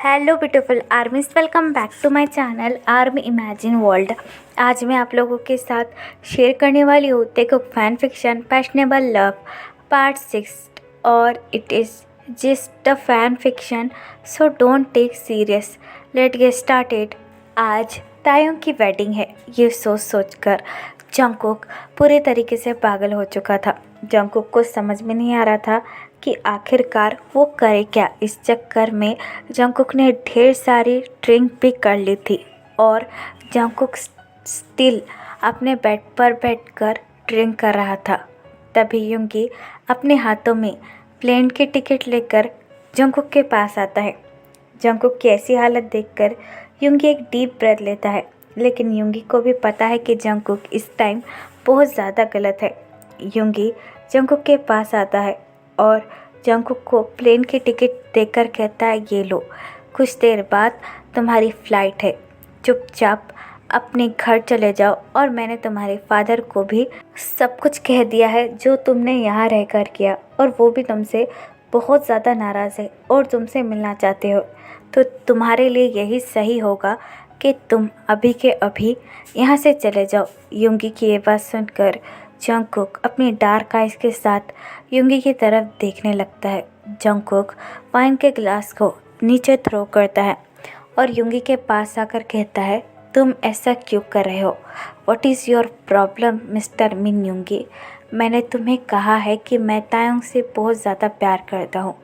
Hello beautiful armies, welcome back to my channel army imagine world. आज मैं आप लोगों के साथ शेयर करने वाली हूँ देखो fan fiction fashionable love part 6 और it is just a fan fiction, so don't take serious. Let get started. आज तायों की वेडिंग है, ये सोच सोच कर जंगकुक पूरे तरीके से पागल हो चुका था। जंगकुक को समझ में नहीं आ रहा था कि आखिरकार वो करे क्या। इस चक्कर में जंगकुक ने ढेर सारी ड्रिंक भी कर ली थी और जंगकुक स्टिल अपने बेड पर बैठकर ड्रिंक कर रहा था। तभी युंगी अपने हाथों में प्लेन की टिकट लेकर जंगकुक के पास आता है। जंगकुक की ऐसी हालत देखकर युंगी एक डीप ब्रेथ लेता है, लेकिन युंगी को भी पता है कि जंगकुक इस टाइम बहुत ज़्यादा गलत है। युंगी जंगकुक के पास आता है और जंगकुक को प्लेन की टिकट देकर कहता है, ये लो, कुछ देर बाद तुम्हारी फ़्लाइट है, चुपचाप अपने घर चले जाओ। और मैंने तुम्हारे फादर को भी सब कुछ कह दिया है जो तुमने यहाँ रहकर किया, और वो भी तुमसे बहुत ज़्यादा नाराज़ है और तुमसे मिलना चाहते हो। तो तुम्हारे लिए यही सही होगा कि तुम अभी के अभी यहाँ से चले जाओ। युंगी की ये बात सुनकर जंगकुक अपनी डार्क आइज के साथ युंगी की तरफ देखने लगता है। जंगकुक वाइन के गिलास को नीचे थ्रो करता है और युंगी के पास आकर कहता है, तुम ऐसा क्यों कर रहे हो? What is your problem mister मिन युंगी? मैंने तुम्हें कहा है कि मैं तायोंग से बहुत ज़्यादा प्यार करता हूँ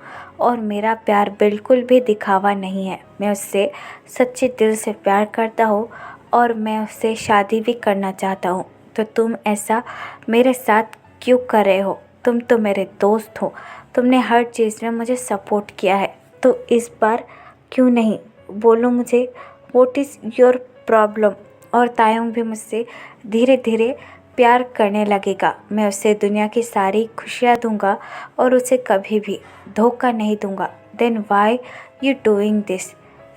और मेरा प्यार बिल्कुल भी दिखावा नहीं है। मैं उससे सच्चे दिल से प्यार करता हूँ और मैं उससे शादी भी करना चाहता हूँ। तो तुम ऐसा मेरे साथ क्यों कर रहे हो? तुम तो मेरे दोस्त हो, तुमने हर चीज़ में मुझे सपोर्ट किया है, तो इस बार क्यों नहीं? बोलो मुझे, व्हाट इज़ योर प्रॉब्लम? और तायोंग भी मुझसे धीरे धीरे प्यार करने लगेगा। मैं उसे दुनिया की सारी खुशियाँ दूंगा और उसे कभी भी धोखा नहीं दूंगा। Then why you doing this?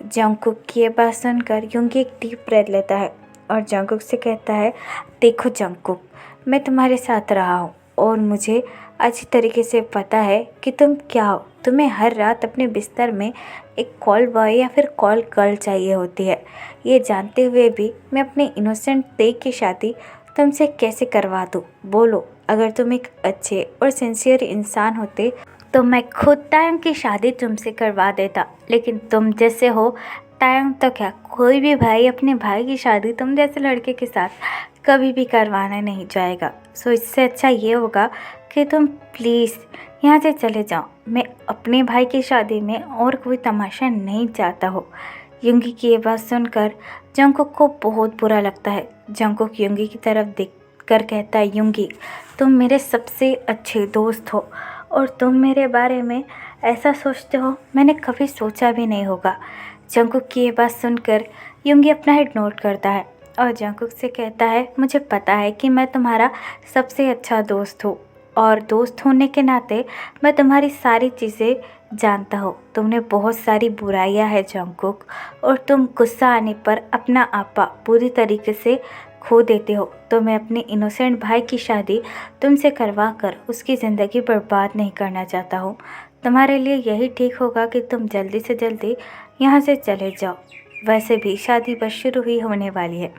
Jungkook की ये बात सुनकर युंगी एक डीप ब्रेथ लेता है और जंगकुक से कहता है, देखो जंगकुक, मैं तुम्हारे साथ रहा हूँ और मुझे अच्छी तरीके से पता है कि तुम क्या हो। तुम्हें हर रात अपने बिस्तर में एक कॉल बॉय या फिर कॉल गर्ल चाहिए होती है। ये जानते हुए भी मैं अपने इनोसेंट दे की शादी तुमसे कैसे करवा दूँ? बोलो, अगर तुम एक अच्छे और सिंसियर इंसान होते तो मैं खुद तायंग की शादी तुमसे करवा देता, लेकिन तुम जैसे हो तायंग तो क्या, कोई भी भाई अपने भाई की शादी तुम जैसे लड़के के साथ कभी भी करवाना नहीं चाहेगा। सो इससे अच्छा ये होगा कि तुम प्लीज़ यहाँ से चले जाओ। मैं अपने भाई की शादी में और कोई तमाशा नहीं चाहता हो। युंगी की ये बात सुनकर जंगकुक को बहुत बुरा लगता है। जंगकुक युंगी की तरफ देख कर कहता है, युंगी, तुम मेरे सबसे अच्छे दोस्त हो और तुम मेरे बारे में ऐसा सोचते हो, मैंने कभी सोचा भी नहीं होगा। जंगकुक की ये बात सुनकर युंगी अपना हेड नोट करता है और जंगकुक से कहता है, मुझे पता है कि मैं तुम्हारा सबसे अच्छा दोस्त हूँ और दोस्त होने के नाते मैं तुम्हारी सारी चीज़ें जानता हूँ। तुमने बहुत सारी बुराइयाँ हैं जंगकुक, और तुम गुस्सा आने पर अपना आपा पूरी तरीके से खो देते हो। तो मैं अपने इनोसेंट भाई की शादी तुमसे करवा कर उसकी ज़िंदगी बर्बाद नहीं करना चाहता हूँ। तुम्हारे लिए यही ठीक होगा कि तुम जल्दी से जल्दी यहाँ से चले जाओ। वैसे भी शादी बस शुरू ही होने वाली है।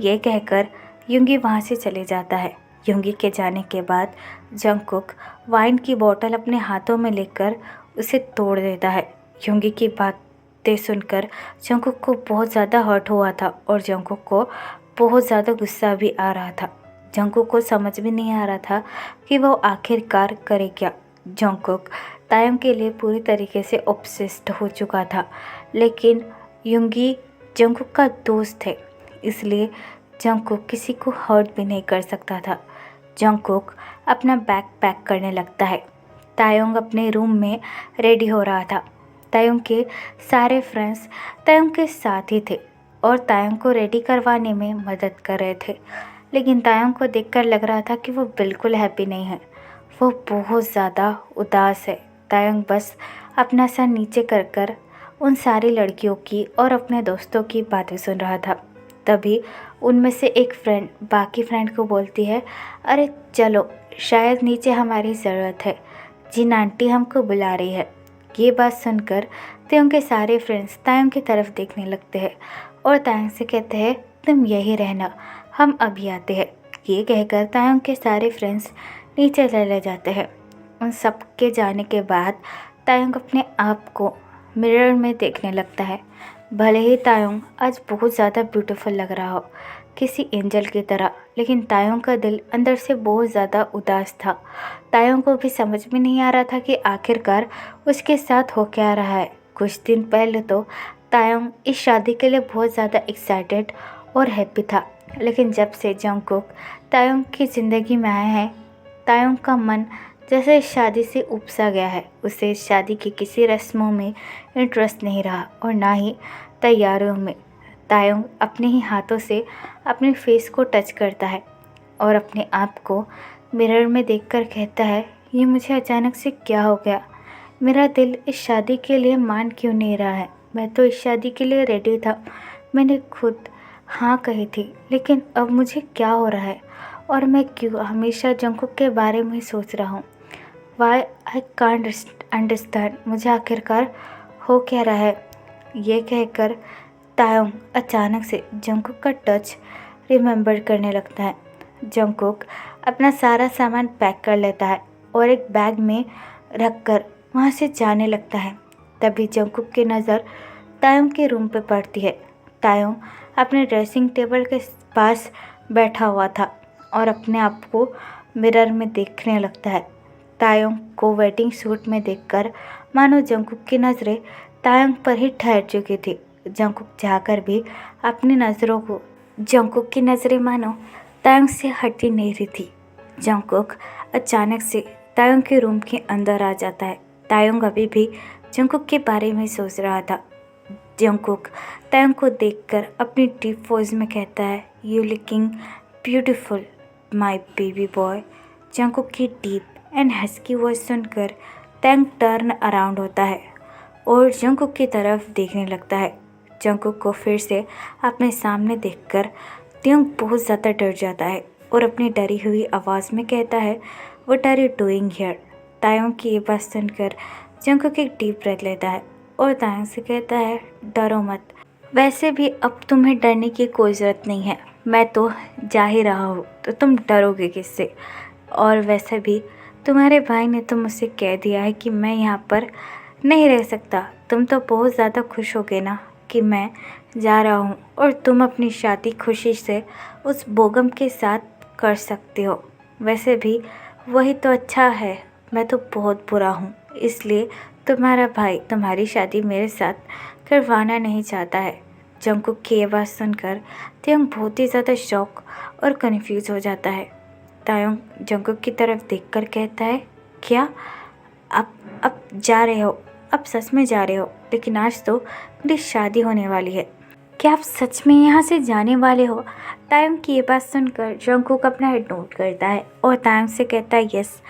ये कहकर युंगी वहाँ से चले जाता है। युंगी के जाने के बाद जंगकुक वाइन की बोतल अपने हाथों में लेकर उसे तोड़ देता है। युंगी की बातें सुनकर जंगकुक को बहुत ज़्यादा हर्ट हुआ था और जंगकुक को बहुत ज़्यादा गुस्सा भी आ रहा था। जंगकुक को समझ भी नहीं आ रहा था कि वो आखिरकार करे क्या। जंगकुक तायम के लिए पूरी तरीके से ऑब्सेस्ड हो चुका था, लेकिन युंगी जंगकुक का दोस्त है, इसलिए जंगकुक किसी को हर्ट भी नहीं कर सकता था। जंगकुक अपना बैग पैक करने लगता है। तायोंग अपने रूम में रेडी हो रहा था। तायोंग के सारे फ्रेंड्स तायोंग के साथ ही थे और तायोंग को रेडी करवाने में मदद कर रहे थे, लेकिन तायोंग को देखकर लग रहा था कि वो बिल्कुल हैप्पी नहीं है। वो बहुत ज़्यादा उदास है। तायोंग बस अपना सर नीचे कर कर उन सारी लड़कियों की और अपने दोस्तों की बातें सुन रहा था। तभी उनमें से एक फ्रेंड बाकी फ्रेंड को बोलती है, अरे चलो, शायद नीचे हमारी ज़रूरत है, जिन आंटी हमको बुला रही है। ये बात सुनकर तायोंग के सारे फ्रेंड्स तायोंग की तरफ देखने लगते हैं और तायोंग से कहते हैं तुम यही रहना, हम अभी आते हैं। ये कहकर तायोंग के सारे फ्रेंड्स नीचे चले जाते हैं। उन सब के जाने के बाद तायोंग अपने आप को मिरर में देखने लगता है। भले ही तायोंग आज बहुत ज़्यादा ब्यूटीफुल लग रहा हो, किसी एंजल की तरह, लेकिन तायोंग का दिल अंदर से बहुत ज़्यादा उदास था। तायोंग को भी समझ में नहीं आ रहा था कि आखिरकार उसके साथ हो क्या रहा है। कुछ दिन पहले तो तायोंग इस शादी के लिए बहुत ज़्यादा एक्साइटेड और हैप्पी था, लेकिन जब से जंगकुक तायोंग की ज़िंदगी में आया है, तायोंग का मन जैसे इस शादी से उपसा गया है। उसे इस शादी की किसी रस्मों में इंटरेस्ट नहीं रहा और ना ही तैयारियों में। तायोंग अपने ही हाथों से अपने फेस को टच करता है और अपने आप को मिरर में देखकर कहता है, ये मुझे अचानक से क्या हो गया? मेरा दिल इस शादी के लिए मान क्यों नहीं रहा है? मैं तो इस शादी के लिए रेडी था, मैंने खुद हाँ कही थी, लेकिन अब मुझे क्या हो रहा है? और मैं क्यों हमेशा जंगकुक के बारे में सोच रहा हूँ? वाई आई कांट अंडरस्टैंड, मुझे आखिरकार हो क्या रहा है? ये कहकर तायोंग अचानक से जंगकुक का टच रिमेंबर करने लगता है। जंगकुक अपना सारा सामान पैक कर लेता है और एक बैग में रखकर वहाँ से जाने लगता है। तभी जंगकुक की नज़र तायोंग के रूम पे पड़ती है। तायोंग अपने ड्रेसिंग टेबल के पास बैठा हुआ था और अपने आप को मिरर में देखने लगता है। तायोंग को वेडिंग सूट में देखकर मानो जंगकुक की नज़रें तायोंग पर ही ठहर चुकी थी। जंगकुक चाहकर भी अपनी नज़रों को जंगकुक की नज़रें मानो तायोंग से हटी नहीं रही थी। जंगकुक अचानक से तायोंग के रूम के अंदर आ जाता है। तायोंग अभी भी जंगकुक के बारे में सोच रहा था। जंगकुक तायोंग को देखकर अपनी डीप वॉइस में कहता है, you looking beautiful my baby boy. Jungkook की डीप एंड हस्की वॉइस सुनकर तायोंग टर्न अराउंड होता है और जंगकुक की तरफ देखने लगता है। जंगकुक को फिर से अपने सामने देखकर तायोंग बहुत ज़्यादा डर जाता है और अपनी डरी हुई आवाज़ में कहता है, what are you doing here? Taeyong की ये बात सुनकर जंगकुक एक डीप ब्रेथ लेता है और तायोंग से कहता है, डरो मत, वैसे भी अब तुम्हें डरने की कोई ज़रूरत नहीं है, मैं तो जा ही रहा हूँ तो तुम डरोगे किससे? और वैसे भी तुम्हारे भाई ने तो मुझसे कह दिया है कि मैं यहाँ पर नहीं रह सकता। तुम तो बहुत ज़्यादा खुश होगे ना कि मैं जा रहा हूँ और तुम अपनी शादी खुशी से उस बोगम के साथ कर सकते हो। वैसे भी वही तो अच्छा है, मैं तो बहुत बुरा हूँ, इसलिए तुम्हारा भाई तुम्हारी शादी मेरे साथ करवाना नहीं चाहता है। जंगकुक की ये बात सुनकर तायोंग बहुत ही ज़्यादा शॉक और कंफ्यूज हो जाता है। तायोंग जंगकुक की तरफ देखकर कहता है, क्या अब जा रहे हो? अब सच में जा रहे हो? लेकिन आज तो मेरी शादी होने वाली है, क्या आप सच में यहाँ से जाने वाले हो? तायोंग की ये बात सुनकर जंगकुक अपना हेड नोट करता है और तायोंग से कहता है, यस,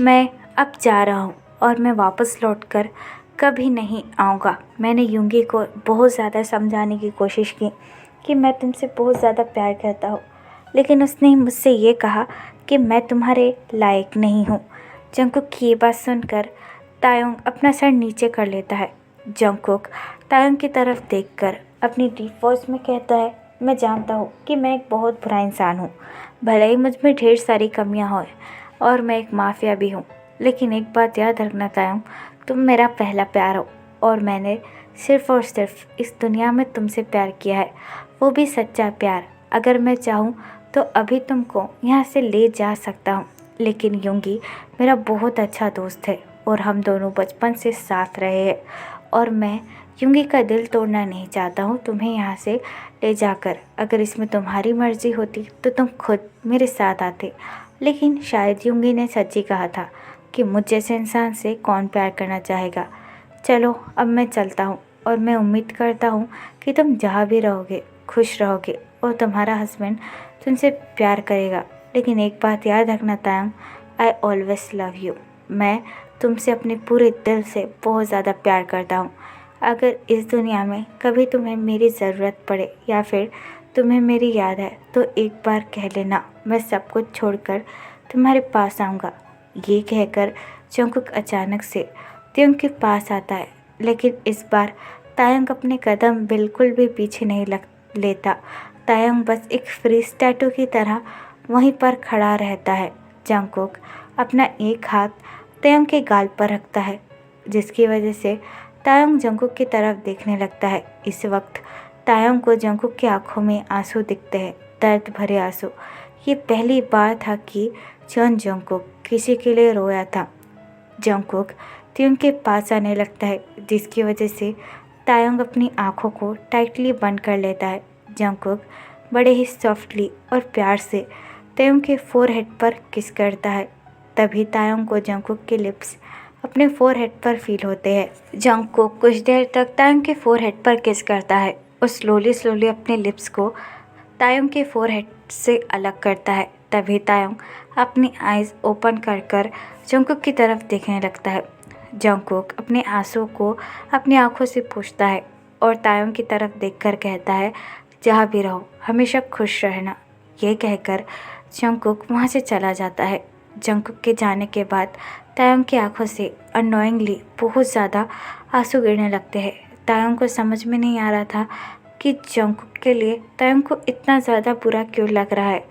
मैं अब जा रहा हूँ और मैं वापस लौटकर कभी नहीं आऊँगा। मैंने युंगी को बहुत ज़्यादा समझाने की कोशिश की कि मैं तुमसे बहुत ज़्यादा प्यार करता हूँ, लेकिन उसने मुझसे ये कहा कि मैं तुम्हारे लायक नहीं हूँ। जंगकुक की ये बात सुनकर तायोंग अपना सर नीचे कर लेता है। जंगकुक तायोंग की तरफ देखकर अपनी डीप वॉइस में कहता है, मैं जानता हूँ कि मैं एक बहुत बुरा इंसान हूँ, भले ही मुझ में ढेर सारी कमियाँ हों और मैं एक माफिया भी हूँ, लेकिन एक बात याद रखना तायोंग, तुम मेरा पहला प्यार हो और मैंने सिर्फ़ और सिर्फ इस दुनिया में तुमसे प्यार किया है, वो भी सच्चा प्यार। अगर मैं चाहूँ तो अभी तुमको यहाँ से ले जा सकता हूँ, लेकिन युंगी मेरा बहुत अच्छा दोस्त है और हम दोनों बचपन से साथ रहे हैं और मैं युंगी का दिल तोड़ना नहीं चाहता हूँ तुम्हें यहाँ से ले जाकर। अगर इसमें तुम्हारी मर्ज़ी होती तो तुम खुद मेरे साथ आते, लेकिन शायद युंगी ने सच ही कहा था कि मुझ जैसे इंसान से कौन प्यार करना चाहेगा। चलो अब मैं चलता हूँ और मैं उम्मीद करता हूँ कि तुम जहाँ भी रहोगे खुश रहोगे और तुम्हारा हस्बैंड तुमसे प्यार करेगा। लेकिन एक बात याद रखना तायोंग, आई ऑलवेज लव यू। मैं तुमसे अपने पूरे दिल से बहुत ज़्यादा प्यार करता हूँ। अगर इस दुनिया में कभी तुम्हें मेरी ज़रूरत पड़े या फिर तुम्हें मेरी याद है तो एक बार कह लेना, मैं सब कुछ छोड़कर तुम्हारे पास आऊँगा। ये कहकर जंगकुक अचानक से त्योंग के पास आता है, लेकिन इस बार तायंग अपने कदम बिल्कुल भी पीछे नहीं लेता। तायंग बस एक फ्रीज टैटू की तरह वहीं पर खड़ा रहता है। जंगकुक अपना एक हाथ तायंग के गाल पर रखता है, जिसकी वजह से तायंग जंगकुक की तरफ देखने लगता है। इस वक्त तायंग को जंगकुक की आंखों में आंसू दिखते हैं, दर्द भरे आंसू। ये पहली बार था कि चॉन जंगकुक किसी के लिए रोया था। जंगकुक त्योंग के पास आने लगता है, जिसकी वजह से तायंग अपनी आंखों को टाइटली बंद कर लेता है। जंगकुक बड़े ही सॉफ्टली और प्यार से तायंग के फोरहेड पर किस करता है। तभी तायंग को जंगकुक के लिप्स अपने फोरहेड पर फील होते हैं। जंगकुक कुछ देर तक तायंग के फोरहेड पर किस करता है और स्लोली अपने लिप्स को तायंग के फोरहेड से अलग करता है। तभी तायंग अपनी आइज़ ओपन कर जंगकुक की तरफ देखने लगता है। जंगकुक अपने आंसू को अपनी आंखों से पोंछता है और तायंग की तरफ देखकर कहता है, जहाँ भी रहो हमेशा खुश रहना। ये कहकर जंगकुक वहाँ से चला जाता है। जंगकुक के जाने के बाद तायंग की आंखों से अनोइंगली बहुत ज़्यादा आंसू गिरने लगते हैं। तायंग को समझ में नहीं आ रहा था कि जंगकुक के लिए तायंग को इतना ज़्यादा बुरा क्यों लग रहा है।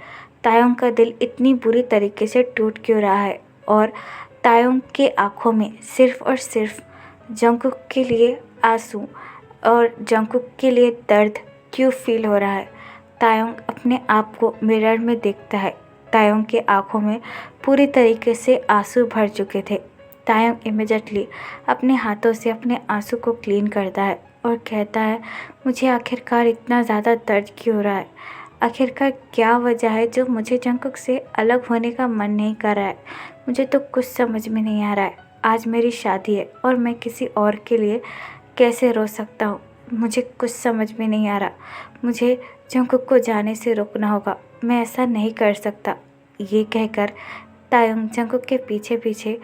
तायंग का दिल इतनी बुरी तरीके से टूट क्यों रहा है और तायंग के आंखों में सिर्फ और सिर्फ जंगकुक के लिए आंसू और जंगकुक के लिए दर्द क्यों फील हो रहा है। तायंग अपने आप को मिरर में देखता है। तायंग के आंखों में पूरी तरीके से आंसू भर चुके थे। तायंग इमीडिएटली अपने हाथों से अपने आंसू को क्लीन करता है और कहता है, मुझे आखिरकार इतना ज़्यादा दर्द क्यों हो रहा है। आखिरकार क्या वजह है जो मुझे जंगकुक से अलग होने का मन नहीं कर रहा है। मुझे तो कुछ समझ में नहीं आ रहा है। आज मेरी शादी है और मैं किसी और के लिए कैसे रो सकता हूँ। मुझे कुछ समझ में नहीं आ रहा। मुझे जंगकुक को जाने से रोकना होगा। मैं ऐसा नहीं कर सकता। ये कहकर तायंग जंगकुक के पीछे पीछे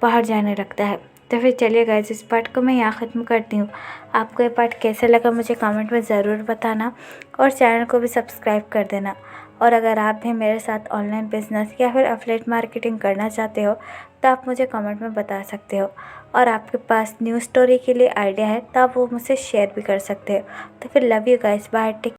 बाहर जाने लगता है। तो फिर चलिए गाइस, इस पार्ट को मैं यहाँ ख़त्म करती हूँ। आपको ये पार्ट कैसा लगा मुझे कमेंट में ज़रूर बताना और चैनल को भी सब्सक्राइब कर देना। और अगर आप भी मेरे साथ ऑनलाइन बिजनेस या फिर एफिलिएट मार्केटिंग करना चाहते हो तो आप मुझे कमेंट में बता सकते हो। और आपके पास न्यू स्टोरी के लिए आइडिया है तो आप वो मुझसे शेयर भी कर सकते हो। तो फिर लव यू गाइस, बाय।